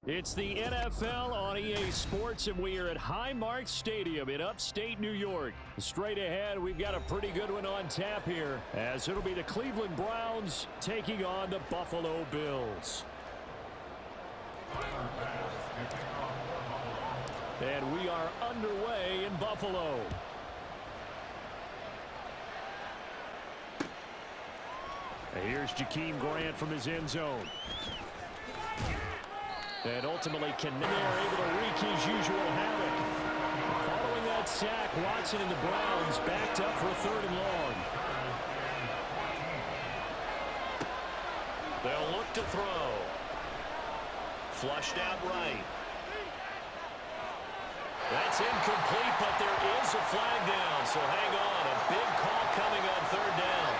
It's the NFL on EA Sports, and we are at Highmark Stadium in upstate New York. Straight ahead, we've got a pretty good one on tap here, as it'll be the Cleveland Browns taking on the Buffalo Bills. And we are underway in Buffalo. And here's Jakeem Grant from his end zone. And ultimately, they are able to wreak his usual havoc. Following that sack, Watson and the Browns backed up for a 3rd and long. They'll look to throw. Flushed out right. That's incomplete, but there is a flag down, so hang on. A big call coming on 3rd down.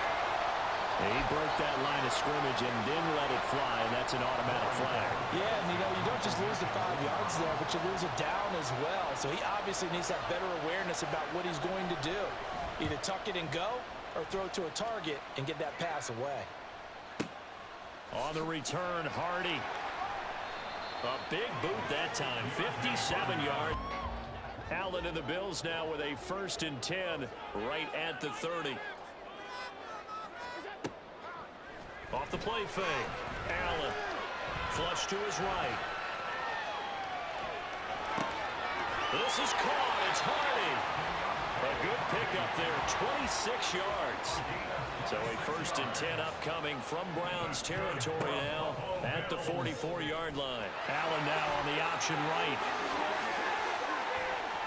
He broke that line of scrimmage and then let it fly, and that's an automatic flag. Yeah, and you don't just lose the 5 yards there, but you lose it down as well. So he obviously needs that better awareness about what he's going to do. Either tuck it and go or throw to a target and get that pass away. On the return, Hardy. A big boot that time, 57 yards. Allen and the Bills now with a 1st and 10 right at the 30. Off the play fake. Allen. Flush to his right. This is caught. It's Hardy. A good pickup there. 26 yards. So a 1st and 10 upcoming from Browns territory now at the 44-yard line. Allen now on the option right.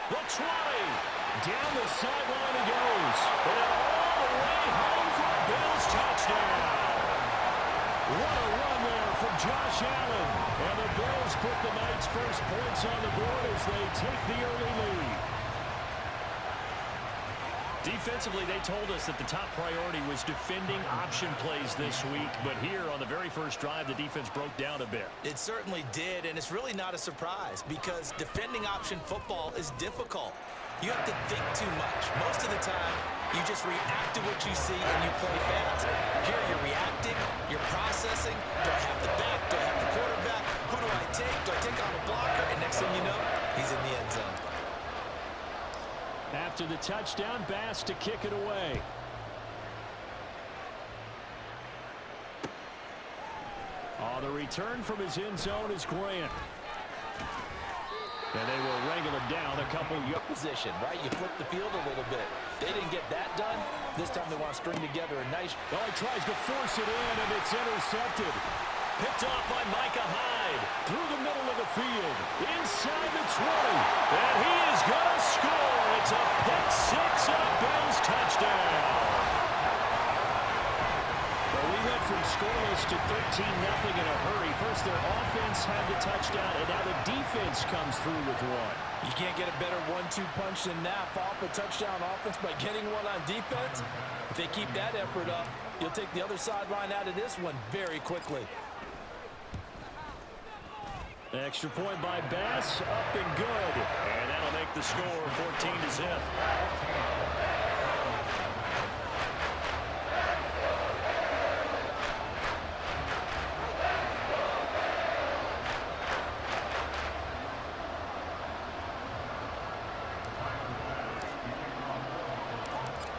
The 20. Down the sideline he goes. And all the way home for a Bills touchdown. What a run there from Josh Allen. And the Bills put the night's first points on the board as they take the early lead. Defensively, they told us that the top priority was defending option plays this week. But here on the very first drive, the defense broke down a bit. It certainly did, and it's really not a surprise because defending option football is difficult. You have to think too much. Most of the time, you just react to what you see and you play fast. Here you're reacting, you're processing. Do I have the back? Do I have the quarterback? Who do I take? Do I take on a blocker? And next thing you know, he's in the end zone. After the touchdown, Bass to kick it away. On the return from his end zone is Grant. And they will wrangle him down a couple yards. Position, right? You flip the field a little bit. They didn't get that done. This time they want to string together a nice... Oh, he tries to force it in, and it's intercepted. Picked off by Micah Hyde. Through the middle of the field. Inside the 20. And he is going to score. It's a pick six and a Bills touchdown. Well, we went from scoreless to 13-0 in a hurry. First, their offense had the touchdown, and now the defense comes through with one. You can't get a better 1-2 punch than that. Off a touchdown offense by getting one on defense. If they keep that effort up, you'll take the other sideline out of this one very quickly. Extra point by Bass, up and good. And that'll make the score 14-0.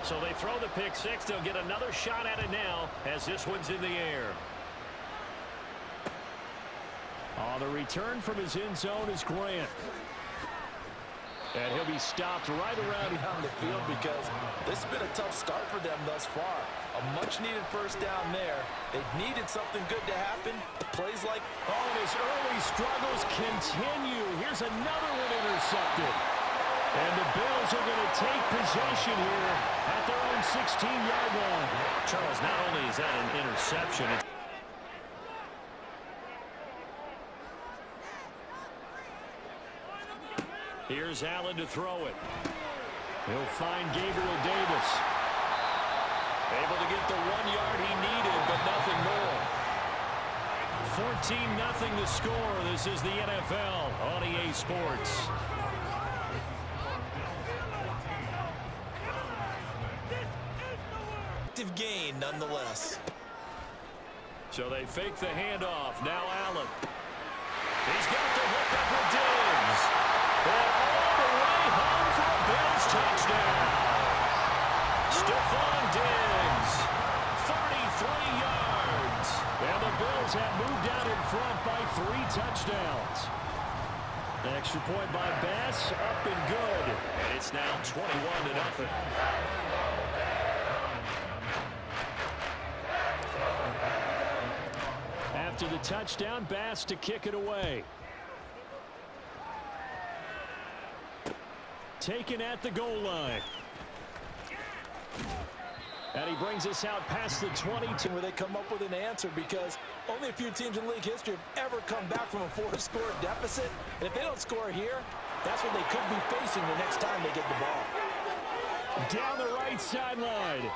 So they throw the pick six. They'll get another shot at it now as this one's in the air. On the return from his end zone is Grant. And he'll be stopped right around the field because this has been a tough start for them thus far. A much-needed 1st down there. They needed something good to happen. Plays like... Oh, and his early struggles continue. Here's another one intercepted. And the Bills are going to take possession here at their own 16-yard line. Charles, not only is that an interception, it's... Here's Allen to throw it. He'll find Gabriel Davis. Able to get the 1 yard he needed, but nothing more. 14-0 the score. This is the NFL on EA Sports. Active gain nonetheless. So they fake the handoff. Now Allen. He's got the hook up with Diggs. And all the way home for a Bills touchdown. Stephon Diggs, 33 yards. And the Bills have moved out in front by 3 touchdowns. Extra point by Bass, up and good. And it's now 21-0. After the touchdown, Bass to kick it away. Taken at the goal line. And he brings us out past the 22. Where they come up with an answer, because only a few teams in league history have ever come back from a 4-score deficit. And if they don't score here, that's what they could be facing the next time they get the ball. Down the right sideline.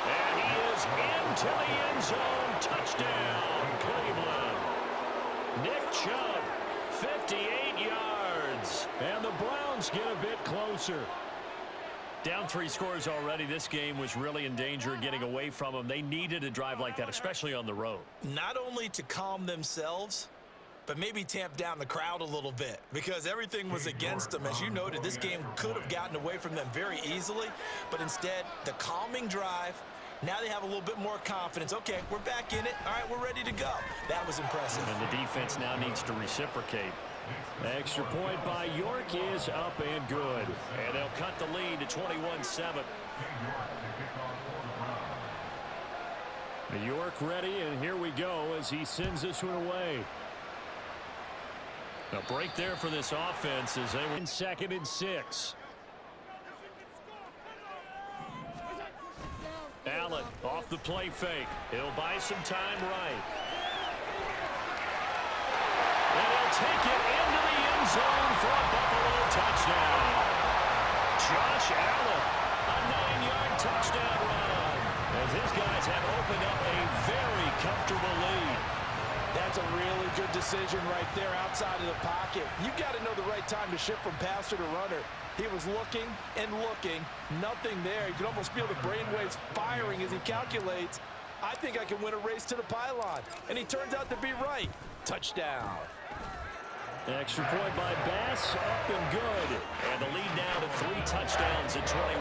And he is into the end zone. Touchdown, Cleveland. Nick Chubb, 58 yards. And the Browns get a bit closer. Down 3 scores already. This game was really in danger of getting away from them. They needed a drive like that, especially on the road. Not only to calm themselves, but maybe tamp down the crowd a little bit, because everything was against them. As you noted, this game could have gotten away from them very easily, but instead, the calming drive, now they have a little bit more confidence. Okay, we're back in it. All right, we're ready to go. That was impressive. And the defense now needs to reciprocate. Extra point by York is up and good. And they'll cut the lead to 21-7. York ready, and here we go as he sends this one away. A break there for this offense as they win 2nd and 6. Allen off the play fake. He'll buy some time right. And he'll take it into the end zone for a Buffalo touchdown. Josh Allen, a 9-yard touchdown run, as his guys have opened up a very comfortable lead. That's a really good decision right there outside of the pocket. You've got to know the right time to shift from passer to runner. He was looking and looking, nothing there. You can almost feel the brainwaves firing as he calculates, I think I can win a race to the pylon. And he turns out to be right. Touchdown. Extra point by Bass, up and good. And the lead now to 3 touchdowns at 21.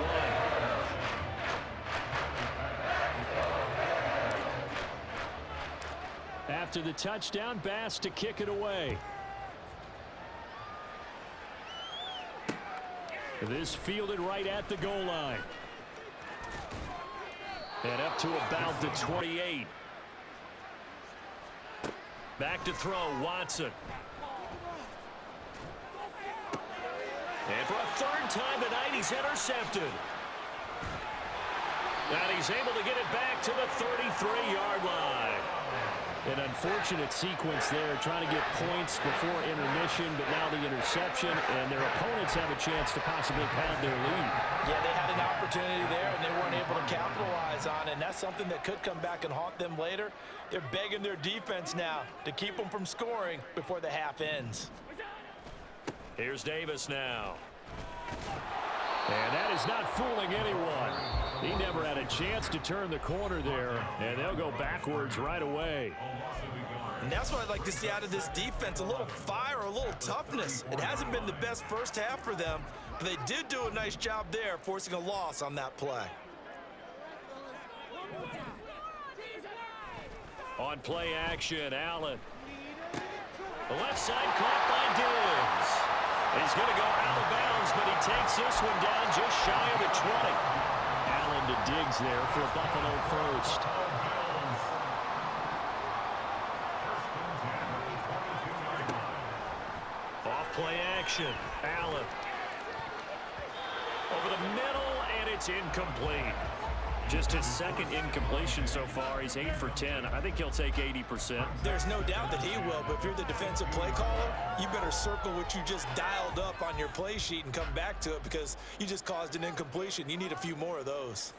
After the touchdown, Bass to kick it away. This fielded right at the goal line. And up to about the 28. Back to throw, Watson. And for a 3rd time tonight, he's intercepted. And he's able to get it back to the 33-yard line. An unfortunate sequence there, trying to get points before intermission, but now the interception, and their opponents have a chance to possibly pad their lead. Yeah, they had an opportunity there, and they weren't able to capitalize on it, and that's something that could come back and haunt them later. They're begging their defense now to keep them from scoring before the half ends. Here's Davis now. And that is not fooling anyone. He never had a chance to turn the corner there, and they'll go backwards right away. And that's what I'd like to see out of this defense, a little fire, a little toughness. It hasn't been the best first half for them, but they did do a nice job there, forcing a loss on that play. On play action, Allen. The left side caught by Diggs. He's going to go out of bounds, but he takes this one down just shy of the 20. Allen to Diggs there for Buffalo first. Off play action, Allen. Over the middle, and it's incomplete. Just his 2nd incompletion so far. He's 8 for 10. I think he'll take 80%. There's no doubt that he will, but if you're the defensive play caller, you better circle what you just dialed up on your play sheet and come back to it, because you just caused an incompletion. You need a few more of those.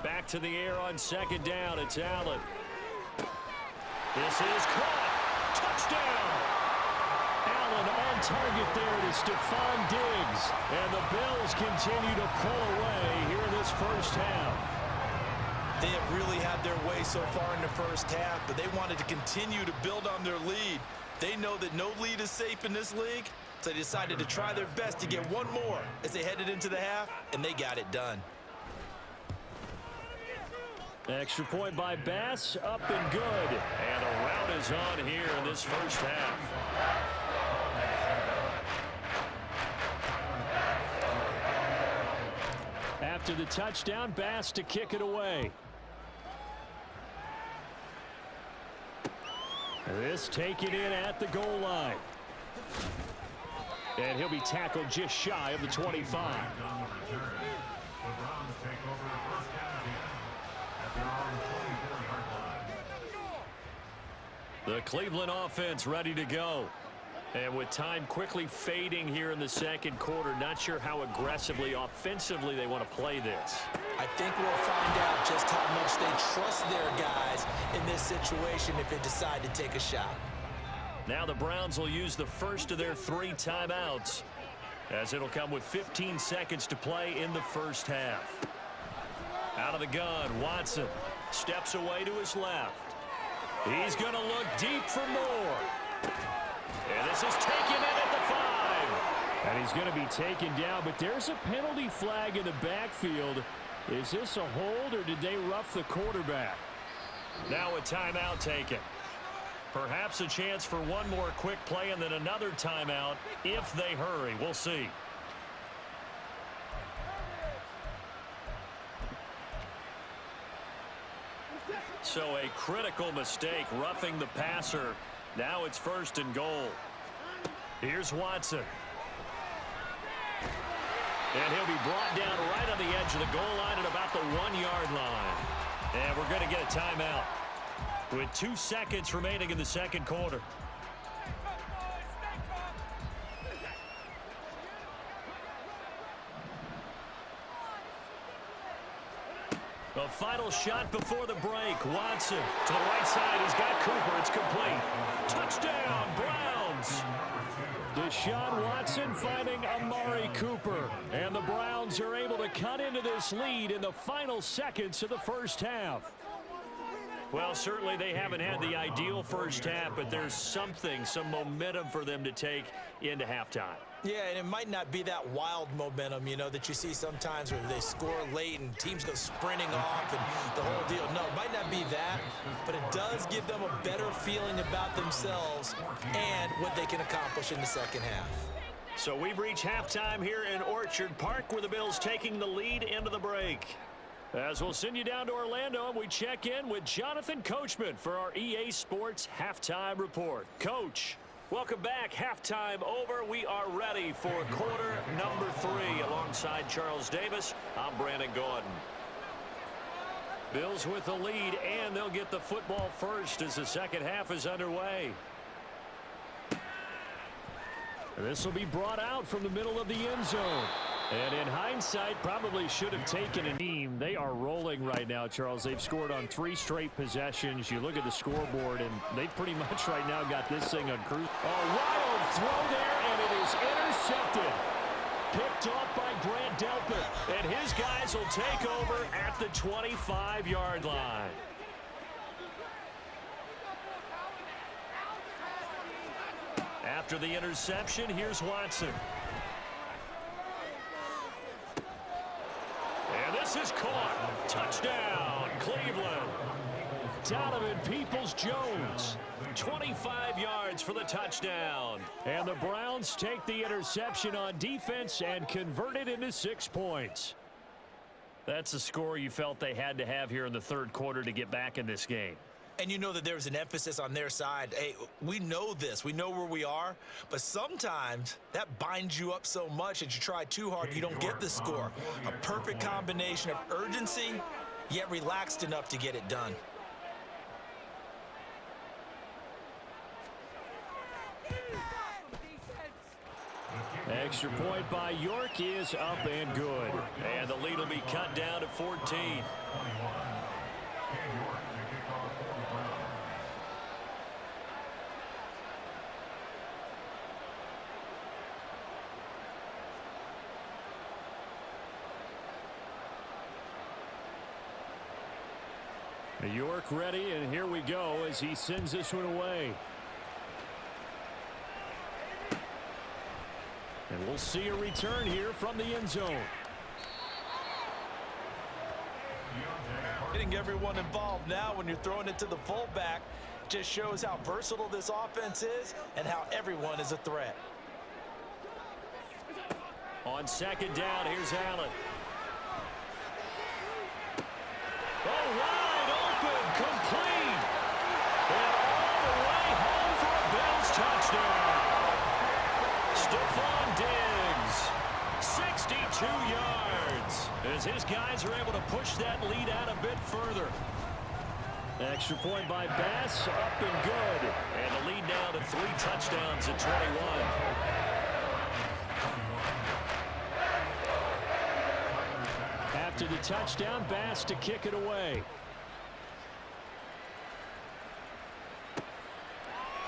Back to the air on 2nd down. It's Allen. This is caught. Touchdown. Allen on target there to Stephon Diggs. And the Bills continue to pull away here in this first half. They have really had their way so far in the first half, but they wanted to continue to build on their lead. They know that no lead is safe in this league, so they decided to try their best to get one more as they headed into the half, and they got it done. Extra point by Bass, up and good. And a rout is on here in this first half. After the touchdown, Bass to kick it away. This taken in at the goal line. And he'll be tackled just shy of the 25. The Cleveland offense ready to go. And with time quickly fading here in the second quarter, not sure how aggressively, offensively they want to play this. I think we'll find out just how much they trust their guys in this situation if they decide to take a shot. Now the Browns will use the first of their 3 timeouts, as it'll come with 15 seconds to play in the first half. Out of the gun, Watson steps away to his left. He's going to look deep for more. And this is taken in at the 5. And he's going to be taken down, but there's a penalty flag in the backfield. Is this a hold, or did they rough the quarterback? Now a timeout taken. Perhaps a chance for one more quick play and then another timeout if they hurry. We'll see. So a critical mistake, roughing the passer. Now it's 1st and goal. Here's Watson. And he'll be brought down right on the edge of the goal line at about the 1-yard line. And we're going to get a timeout with 2 seconds remaining in the second quarter. The final shot before the break. Watson to the right side. He's got Cooper. It's complete. Touchdown, Browns. Deshaun Watson finding Amari Cooper. And the Browns are able to cut into this lead in the final seconds of the first half. Well, certainly they haven't had the ideal first half, but there's some momentum for them to take into halftime. Yeah, and it might not be that wild momentum, you know, that you see sometimes where they score late and teams go sprinting off and the whole deal. No, it might not be that, but it does give them a better feeling about themselves and what they can accomplish in the second half. So we've reached halftime here in Orchard Park, where the Bills taking the lead into the break. As we'll send you down to Orlando, and we check in with Jonathan Coachman for our EA Sports Halftime Report. Coach, welcome back. Halftime over. We are ready for quarter number 3. Alongside Charles Davis, I'm Brandon Gordon. Bills with the lead, and they'll get the football first as the second half is underway. And this will be brought out from the middle of the end zone. And in hindsight, probably should have taken a team. They are rolling right now, Charles. They've scored on 3 straight possessions. You look at the scoreboard, and they pretty much right now got this thing on cruise. A wild throw there, and it is intercepted. Picked off by Grant Delpit. And his guys will take over at the 25-yard line. After the interception, here's Watson. And this is caught. Touchdown, Cleveland. Donovan Peoples-Jones, 25 yards for the touchdown. And the Browns take the interception on defense and convert it into 6 points. That's a score you felt they had to have here in the third quarter to get back in this game. And you know that there's an emphasis on their side. Hey, we know this. We know where we are. But sometimes that binds you up so much that you try too hard, you don't get the score. A perfect combination of urgency, yet relaxed enough to get it done. Extra point by York is up and good. And the lead will be cut down to 14. York ready, and here we go as he sends this one away. And we'll see a return here from the end zone. Getting everyone involved now when you're throwing it to the fullback just shows how versatile this offense is and how everyone is a threat. On second down, here's Allen. Oh, wide open, complete. And all the way home for a Bills touchdown. Stephon Diggs, 62 yards, as his guys are able to push that lead out a bit further. Extra point by Bass, up and good. And the lead now to 3 touchdowns at 21. After the touchdown, Bass to kick it away.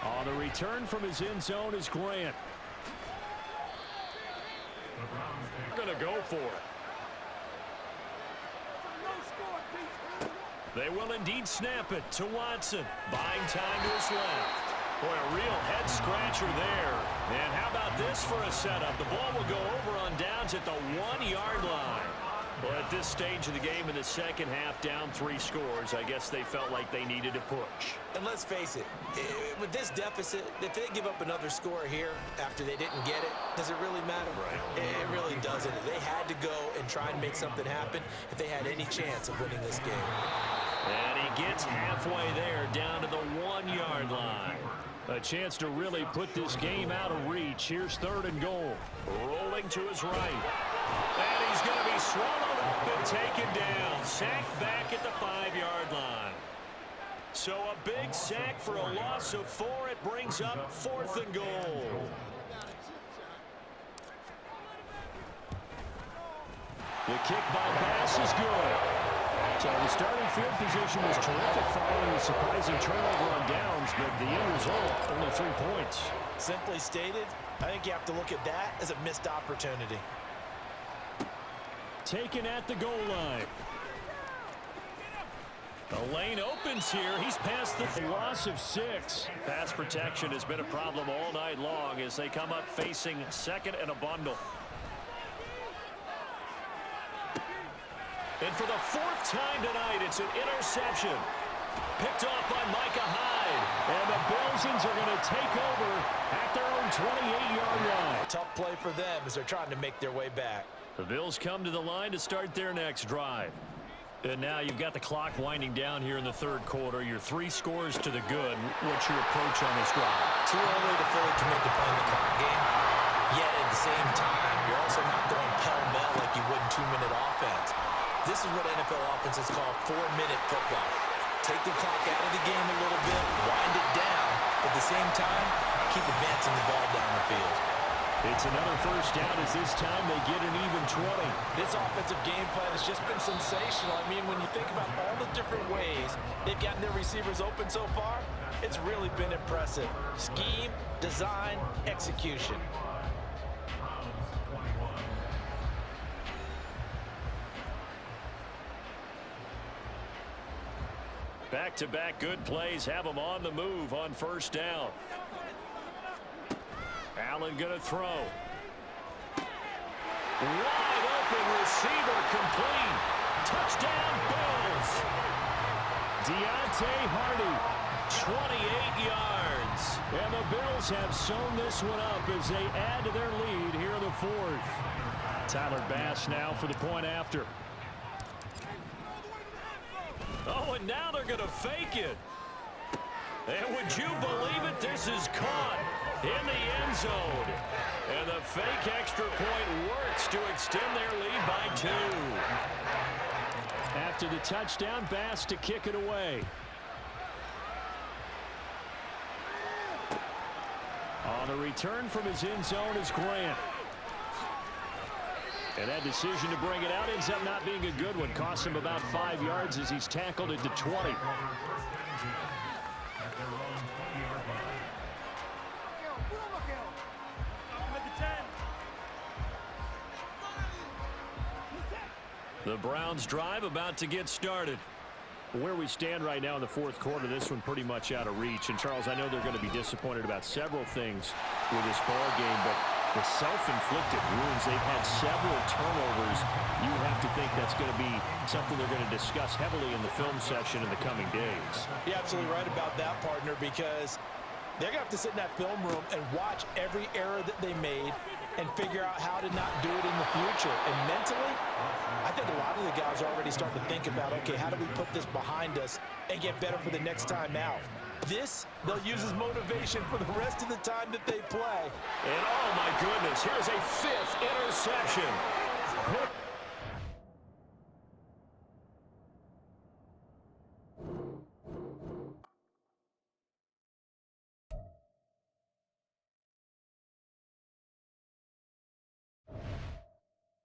On the return from his end zone is Grant. Going to go for it. They will indeed snap it to Watson. Buying time to his left. Boy, a real head-scratcher there. And how about this for a setup? The ball will go over on downs at the 1-yard line. Well, at this stage of the game in the second half, down 3 scores, I guess they felt like they needed to push. And let's face it, with this deficit, if they give up another score here after they didn't get it, does it really matter? Right. It really doesn't. They had to go and try and make something happen if they had any chance of winning this game. And he gets halfway there, down to the 1-yard line. A chance to really put this game out of reach. Here's 3rd and goal. Rolling to his right. And he's going to be swallowed up and taken down. Sacked back at the 5-yard line. So a big sack for a loss of 4. It brings up 4th and goal. The kick by Bass is good. So the starting field position was terrific following a surprising turnover on downs, but the end result, only 3 points. Simply stated, I think you have to look at that as a missed opportunity. Taken at the goal line. The lane opens here. He's past the loss of 6. Pass protection has been a problem all night long as they come up facing 2nd and a bundle. And for the 4th time tonight, it's an interception. Picked off by Micah Hyde. And the Bills are going to take over at their own 28-yard line. Tough play for them as they're trying to make their way back. The Bills come to the line to start their next drive. And now you've got the clock winding down here in the 3rd quarter. You're 3 scores to the good. What's your approach on this drive? Too early to fully commit to playing the clock game. Yet at the same time, you're also not going pell-mell like you would in 2-minute offense. This is what NFL offenses call 4-minute football. Take the clock out of the game a little bit, wind it down, but at the same time, keep advancing the ball down the field. It's another 1st down as this time they get an even 20. This offensive game plan has just been sensational. I mean, when you think about all the different ways they've gotten their receivers open so far, it's really been impressive. Scheme, design, execution. Back-to-back good plays have them on the move on 1st down. Allen going to throw. Wide open receiver complete. Touchdown Bills. Deontay Hardy, 28 yards. And the Bills have sewn this one up as they add to their lead here in the 4th. Tyler Bass now for the point after. Oh, and now they're going to fake it. And would you believe it? This is caught in the end zone. And the fake extra point works to extend their lead by 2. After the touchdown, Bass to kick it away. On the return from his end zone is Grant. And that decision to bring it out ends up not being a good one. Costs him about 5 yards as he's tackled at the 20. The Browns drive about to get started. Where we stand right now in the fourth quarter, this one pretty much out of reach. And, Charles, I know they're going to be disappointed about several things with this ball game, but the self-inflicted wounds, they've had several turnovers. You have to think that's going to be something they're going to discuss heavily in the film session in the coming days. You're absolutely right about that, partner, because they're going to have to sit in that film room and watch every error that they made and figure out how to not do it in the future. And mentally, I think a lot of the guys are already starting to think about, okay, how do we put this behind us and get better for the next time out? This, they'll use as motivation for the rest of the time that they play. And, oh, my goodness, here's a fifth interception.